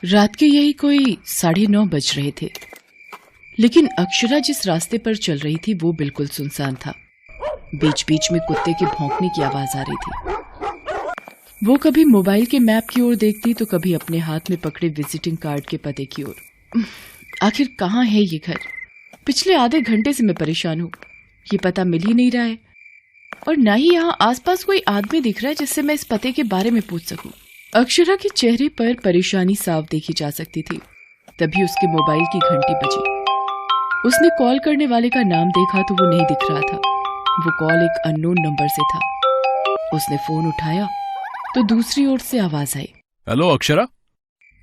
रात के यही कोई 9:30 बज रहे थे, लेकिन अक्षरा जिस रास्ते पर चल रही थी वो बिल्कुल सुनसान था। बीच बीच में कुत्ते के भौंकने की आवाज आ रही थी। वो कभी मोबाइल के मैप की ओर देखती तो कभी अपने हाथ में पकड़े विजिटिंग कार्ड के पते की ओर। आखिर कहाँ है ये घर? पिछले आधे घंटे से मैं परेशान हूँ। ये पता मिल ही नहीं रहा है और न ही यहाँ आसपास कोई आदमी दिख रहा है जिससे मैं इस पते के बारे में पूछ सकूं। अक्षरा के चेहरे पर परेशानी साफ देखी जा सकती थी। तभी उसके मोबाइल की घंटी बजी। उसने कॉल करने वाले का नाम देखा तो वो नहीं दिख रहा था। वो कॉल एक अननोन नंबर से था। उसने फोन उठाया तो दूसरी ओर से आवाज आई। हेलो अक्षरा।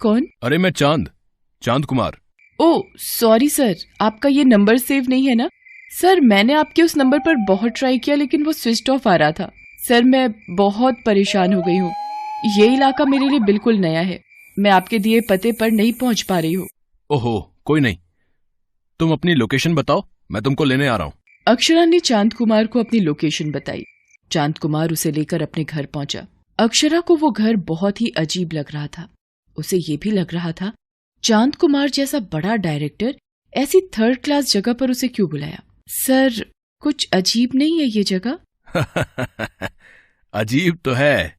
कौन? अरे मैं चांद कुमार। ओह सॉरी सर, आपका ये नंबर सेव नहीं है ना? सर मैंने आपके उस नंबर पर बहुत ट्राई किया लेकिन वो स्विच ऑफ आ रहा था। सर मैं बहुत परेशान हो गई हूँ। ये इलाका मेरे लिए बिल्कुल नया है। मैं आपके दिए पते पर नहीं पहुँच पा रही हूँ। ओहो कोई नहीं, तुम अपनी लोकेशन बताओ, मैं तुमको लेने आ रहा हूँ। अक्षरा ने चांद कुमार को अपनी लोकेशन बताई। चांद कुमार उसे लेकर अपने घर पहुंचा। अक्षरा को वो घर बहुत ही अजीब लग रहा था। उसे ये भी लग रहा था चांद कुमार जैसा बड़ा डायरेक्टर ऐसी थर्ड क्लास जगह पर उसे क्यों बुलाया। सर कुछ अजीब नहीं है ये जगह? अजीब तो है,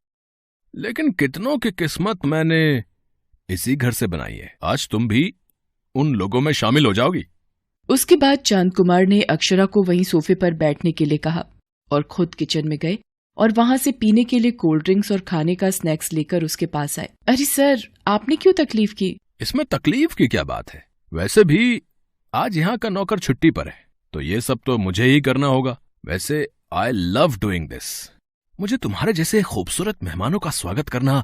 लेकिन कितनों की किस्मत मैंने इसी घर से बनाई है। आज तुम भी उन लोगों में शामिल हो जाओगी। उसके बाद चांद कुमार ने अक्षरा को वहीं सोफे पर बैठने के लिए कहा और खुद किचन में गए और वहां से पीने के लिए कोल्ड ड्रिंक्स और खाने का स्नैक्स लेकर उसके पास आए। अरे सर आपने क्यों तकलीफ की? इसमें तकलीफ की क्या बात है? वैसे भी आज यहाँ का नौकर छुट्टी पर है तो ये सब तो मुझे ही करना होगा। वैसे आई लव डूइंग दिस। मुझे तुम्हारे जैसे खूबसूरत मेहमानों का स्वागत करना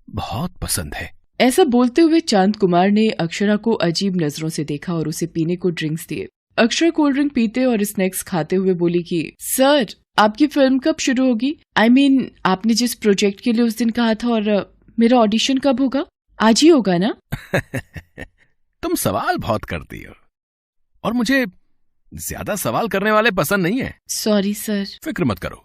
बहुत पसंद है। ऐसा बोलते हुए चांद कुमार ने अक्षरा को अजीब नजरों से देखा और उसे पीने को ड्रिंक्स दिए। अक्षरा कोल्ड ड्रिंक पीते और स्नैक्स खाते हुए बोली कि सर आपकी फिल्म कब शुरू होगी? I mean, आपने जिस प्रोजेक्ट के लिए उस दिन कहा था और मेरा ऑडिशन कब होगा? आज ही होगा ना? तुम सवाल बहुत करती हो और मुझे ज्यादा सवाल करने वाले पसंद नहीं है। Sorry sir. फिक्र मत करो,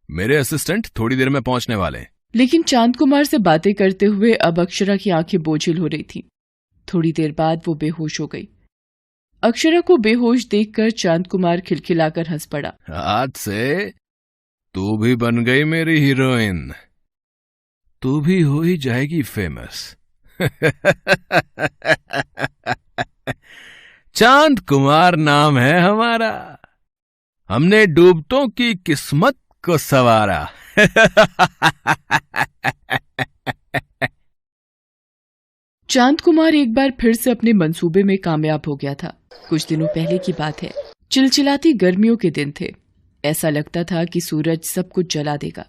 मेरे असिस्टेंट थोड़ी देर में पहुंचने वाले हैं। लेकिन चांद कुमार से बातें करते हुए अब अक्षरा की आंखें बोझिल हो रही थीं। थोड़ी देर बाद वो बेहोश हो गई। अक्षरा को बेहोश देखकर चांद कुमार खिलखिलाकर हंस पड़ा। आज से तू भी बन गई मेरी हीरोइन, तू भी हो ही जाएगी फेमस। चांद कुमार नाम है हमारा, हमने डूबतों की किस्मत को संवारा। चांद कुमार एक बार फिर से अपने मंसूबे में कामयाब हो गया था। कुछ दिनों पहले की बात है। चिलचिलाती गर्मियों के दिन थे। ऐसा लगता था कि सूरज सब कुछ जला देगा।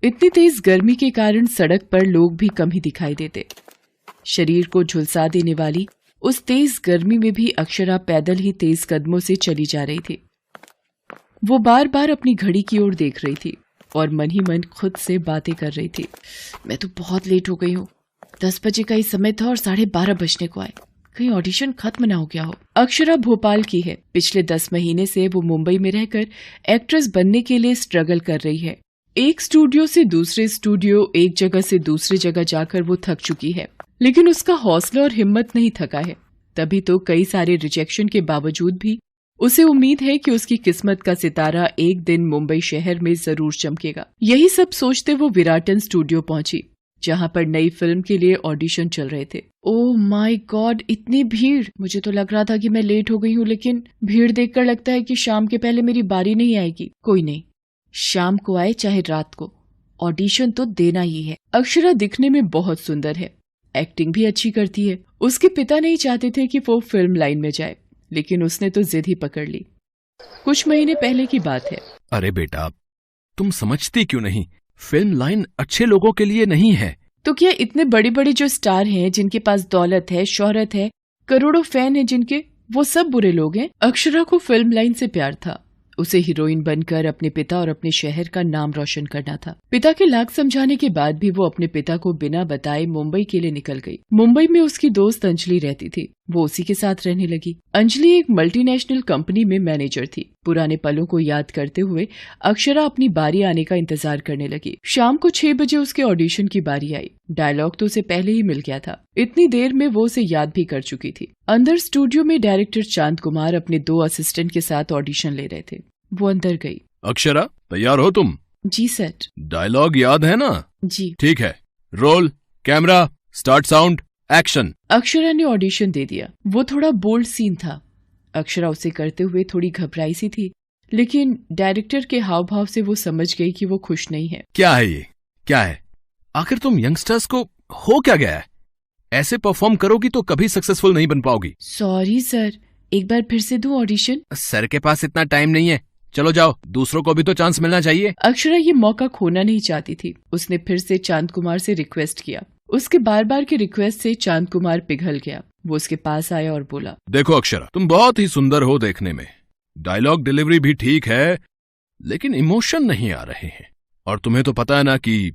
इतनी तेज गर्मी के कारण सड़क पर लोग भी कम ही दिखाई देते। शरीर को झुलसा देने वाली उस तेज गर्मी में भी अक्षरा पैदल ही तेज कदमों से चली जा रही थी। वो बार बार अपनी घड़ी की ओर देख रही थी और मन ही मन खुद से बातें कर रही थी। मैं तो बहुत लेट हो गई हूँ। 10 बजे का ही समय था और 12:30 बजने को आए। कहीं ऑडिशन खत्म ना हो गया हो। अक्षरा भोपाल की है। पिछले 10 महीने से वो मुंबई में रहकर एक्ट्रेस बनने के लिए स्ट्रगल कर रही है। एक स्टूडियो से दूसरे स्टूडियो, एक जगह से दूसरी जगह जाकर वो थक चुकी है, लेकिन उसका हौसला और हिम्मत नहीं थका है। तभी तो कई सारे रिजेक्शन के बावजूद भी उसे उम्मीद है कि उसकी किस्मत का सितारा एक दिन मुंबई शहर में जरूर चमकेगा। यही सब सोचते वो विराटन स्टूडियो पहुंची, जहां पर नई फिल्म के लिए ऑडिशन चल रहे थे। ओह माय गॉड, इतनी भीड़! मुझे तो लग रहा था कि मैं लेट हो गई हूँ, लेकिन भीड़ देखकर लगता है कि शाम के पहले मेरी बारी नहीं आएगी। कोई नहीं, शाम को आए चाहे रात को, ऑडिशन तो देना ही है। अक्षरा दिखने में बहुत सुंदर है, एक्टिंग भी अच्छी करती है। उसके पिता नहीं चाहते थे कि वो फिल्म लाइन में जाए, लेकिन उसने तो जिद ही पकड़ ली। कुछ महीने पहले की बात है। अरे बेटा, तुम समझती क्यों नहीं? फिल्म लाइन अच्छे लोगों के लिए नहीं है। तो क्या इतने बड़े बड़े जो स्टार हैं, जिनके पास दौलत है, शोहरत है, करोड़ों फैन हैं जिनके, वो सब बुरे लोग हैं? अक्षरा को फिल्म लाइन से प्यार था। उसे हीरोइन बनकर अपने पिता और अपने शहर का नाम रोशन करना था। पिता के लाख समझाने के बाद भी वो अपने पिता को बिना बताए मुंबई के लिए निकल गई। मुंबई में उसकी दोस्त अंजलि रहती थी। वो उसी के साथ रहने लगी। अंजलि एक मल्टीनेशनल कंपनी में मैनेजर थी। पुराने पलों को याद करते हुए अक्षरा अपनी बारी आने का इंतजार करने लगी। शाम को 6 बजे उसके ऑडिशन की बारी आई। डायलॉग तो उसे पहले ही मिल गया था। इतनी देर में वो उसे याद भी कर चुकी थी। अंदर स्टूडियो में डायरेक्टर चांद कुमार अपने 2 असिस्टेंट के साथ ऑडिशन ले रहे थे। वो अंदर गई। अक्षरा, तैयार हो तुम? जी सर। डायलॉग याद है ना? जी। ठीक है, roll, camera, start, sound, action. Akshara ने ऑडिशन दे दिया। वो थोड़ा बोल्ड सीन था। अक्षरा उसे करते हुए थोड़ी घबराई सी थी, लेकिन डायरेक्टर के हाव भाव से वो समझ गई कि वो खुश नहीं है। क्या है ये? क्या है? आखिर तुम यंगस्टर्स को हो क्या गया है? ऐसे परफॉर्म करोगी तो कभी सक्सेसफुल नहीं बन पाओगी। सॉरी सर, एक बार फिर से दूं ऑडिशन? सर के पास इतना टाइम नहीं है, चलो जाओ, दूसरों को भी तो चांस मिलना चाहिए। अक्षरा ये मौका खोना नहीं चाहती थी। उसने फिर से चांद कुमार से रिक्वेस्ट किया। उसके बार बार की रिक्वेस्ट से चांद कुमार पिघल गया। वो उसके पास आया और बोला, देखो अक्षरा, तुम बहुत ही सुंदर हो देखने में, डायलॉग डिलीवरी भी ठीक है, लेकिन इमोशन नहीं आ रहे हैं। और तुम्हें तो पता है ना कि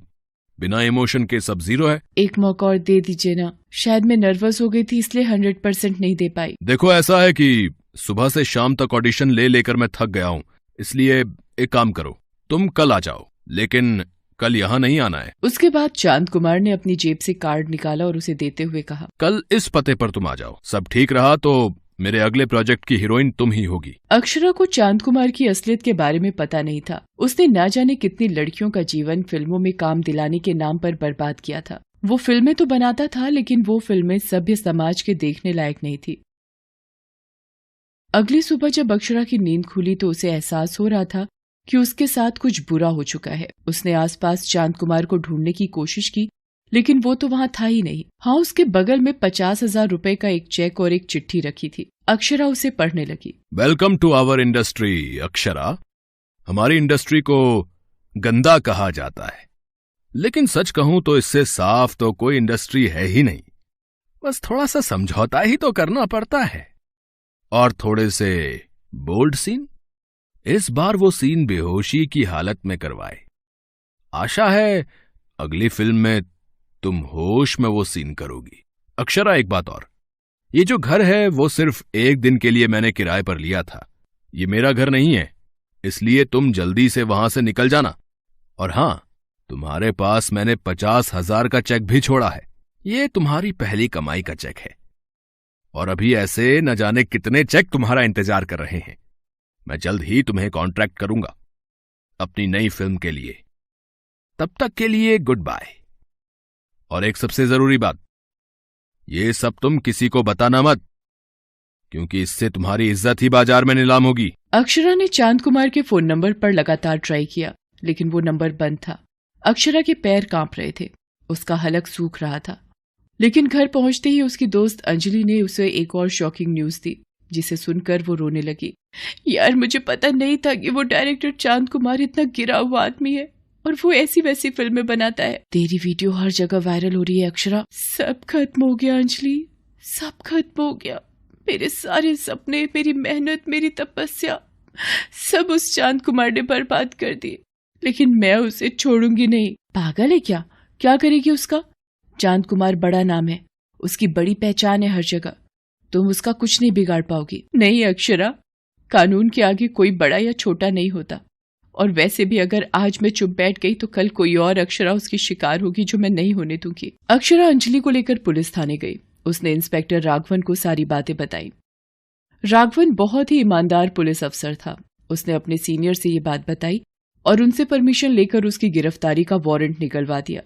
बिना इमोशन के सब जीरो है। एक मौका और दे दीजिए ना। शायद मैं नर्वस हो गई थी, इसलिए 100% नहीं दे पाई। देखो ऐसा है कि सुबह से शाम तक ऑडिशन ले लेकर मैं थक गया हूँ, इसलिए एक काम करो, तुम कल आ जाओ, लेकिन कल यहाँ नहीं आना है। उसके बाद चांद कुमार ने अपनी जेब से कार्ड निकाला और उसे देते हुए कहा, कल इस पते पर तुम आ जाओ। सब ठीक रहा तो मेरे अगले प्रोजेक्ट की हीरोइन तुम ही होगी। अक्षरा को चांद कुमार की असलियत के बारे में पता नहीं था। उसने ना जाने कितनी लड़कियों का जीवन फिल्मों में काम दिलाने के नाम पर बर्बाद किया था। वो फिल्में तो बनाता था, लेकिन वो फिल्में सभ्य समाज के देखने लायक नहीं थी। अगली सुबह जब अक्षरा की नींद खुली तो उसे एहसास हो रहा था कि उसके साथ कुछ बुरा हो चुका है। उसने आसपास चांद कुमार को ढूंढने की कोशिश की, लेकिन वो तो वहाँ था ही नहीं। हाँ, उसके बगल में 50,000 रुपए का एक चेक और एक चिट्ठी रखी थी। अक्षरा उसे पढ़ने लगी। Welcome to our industry Akshara. हमारी इंडस्ट्री को गंदा कहा जाता है, लेकिन सच कहूं तो इससे साफ तो कोई इंडस्ट्री है ही नहीं। बस थोड़ा सा समझौता ही तो करना पड़ता है, और थोड़े से बोल्ड सीन। इस बार वो सीन बेहोशी की हालत में करवाए। आशा है अगली फिल्म में तुम होश में वो सीन करोगी। अक्षरा, एक बात और, ये जो घर है वो सिर्फ एक दिन के लिए मैंने किराए पर लिया था। ये मेरा घर नहीं है, इसलिए तुम जल्दी से वहां से निकल जाना। और हां, तुम्हारे पास मैंने 50,000 का चेक भी छोड़ा है। ये तुम्हारी पहली कमाई का चेक है, और अभी ऐसे न जाने कितने चेक तुम्हारा इंतजार कर रहे हैं। मैं जल्द ही तुम्हें कॉन्ट्रैक्ट करूंगा अपनी नई फिल्म के लिए। तब तक के लिए गुड बाय। और एक सबसे जरूरी बात, ये सब तुम किसी को बताना मत, क्योंकि इससे तुम्हारी इज्जत ही बाजार में नीलाम होगी। अक्षरा ने चांद कुमार के फोन नंबर पर लगातार ट्राई किया, लेकिन वो नंबर बंद था। अक्षरा के पैर कांप रहे थे, उसका हलक सूख रहा था। लेकिन घर पहुंचते ही उसकी दोस्त अंजलि ने उसे एक और शॉकिंग न्यूज दी, जिसे सुनकर वो रोने लगी। यार, मुझे पता नहीं था कि वो डायरेक्टर चांद कुमार इतना गिरा हुआ आदमी है और वो ऐसी वैसी फिल्में बनाता है। तेरी वीडियो हर जगह वायरल हो रही है अक्षरा। सब खत्म हो गया अंजलि, सब खत्म हो गया। मेरे सारे सपने, मेरी मेहनत, मेरी तपस्या, सब उस चांद कुमार ने बर्बाद कर दिए। लेकिन मैं उसे छोड़ूंगी नहीं। पागल है क्या? क्या करेगी उसका? चांद कुमार बड़ा नाम है, उसकी बड़ी पहचान है हर जगह। तुम उसका कुछ नहीं बिगाड़ पाओगी। नहीं अक्षरा, कानून के आगे कोई बड़ा या छोटा नहीं होता। और वैसे भी अगर आज मैं चुप बैठ गई तो कल कोई और अक्षरा उसकी शिकार होगी, जो मैं नहीं होने दूंगी। अक्षरा अंजलि को लेकर पुलिस थाने गई। उसने इंस्पेक्टर राघवन को सारी बातें बताई। राघवन बहुत ही ईमानदार पुलिस अफसर था। उसने अपने सीनियर से ये बात बताई और उनसे परमिशन लेकर उसकी गिरफ्तारी का वारंट निकलवा दिया।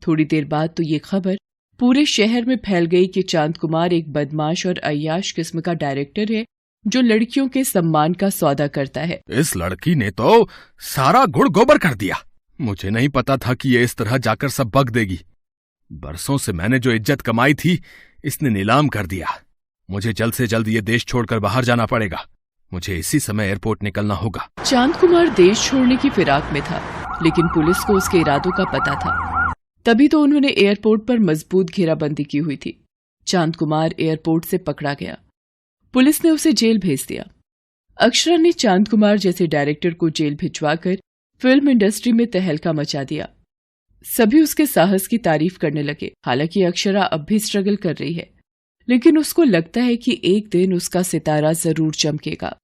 थोड़ी देर बाद तो ये खबर पूरे शहर में फैल गई कि चांद कुमार एक बदमाश और अय्याश किस्म का डायरेक्टर है, जो लड़कियों के सम्मान का सौदा करता है। इस लड़की ने तो सारा गुड़ गोबर कर दिया। मुझे नहीं पता था कि ये इस तरह जाकर सब बक देगी। बरसों से मैंने जो इज्जत कमाई थी, इसने नीलाम कर दिया। मुझे जल्द से जल्द ये देश छोड़कर बाहर जाना पड़ेगा। मुझे इसी समय एयरपोर्ट निकलना होगा। चांद कुमार देश छोड़ने की फिराक में था, लेकिन पुलिस को उसके इरादों का पता था। तभी तो उन्होंने एयरपोर्ट पर मजबूत घेराबंदी की हुई थी। चांद कुमार एयरपोर्ट से पकड़ा गया। पुलिस ने उसे जेल भेज दिया। अक्षरा ने चांद कुमार जैसे डायरेक्टर को जेल भिजवाकर फिल्म इंडस्ट्री में तहलका मचा दिया। सभी उसके साहस की तारीफ करने लगे। हालांकि अक्षरा अब भी स्ट्रगल कर रही है, लेकिन उसको लगता है कि एक दिन उसका सितारा जरूर चमकेगा।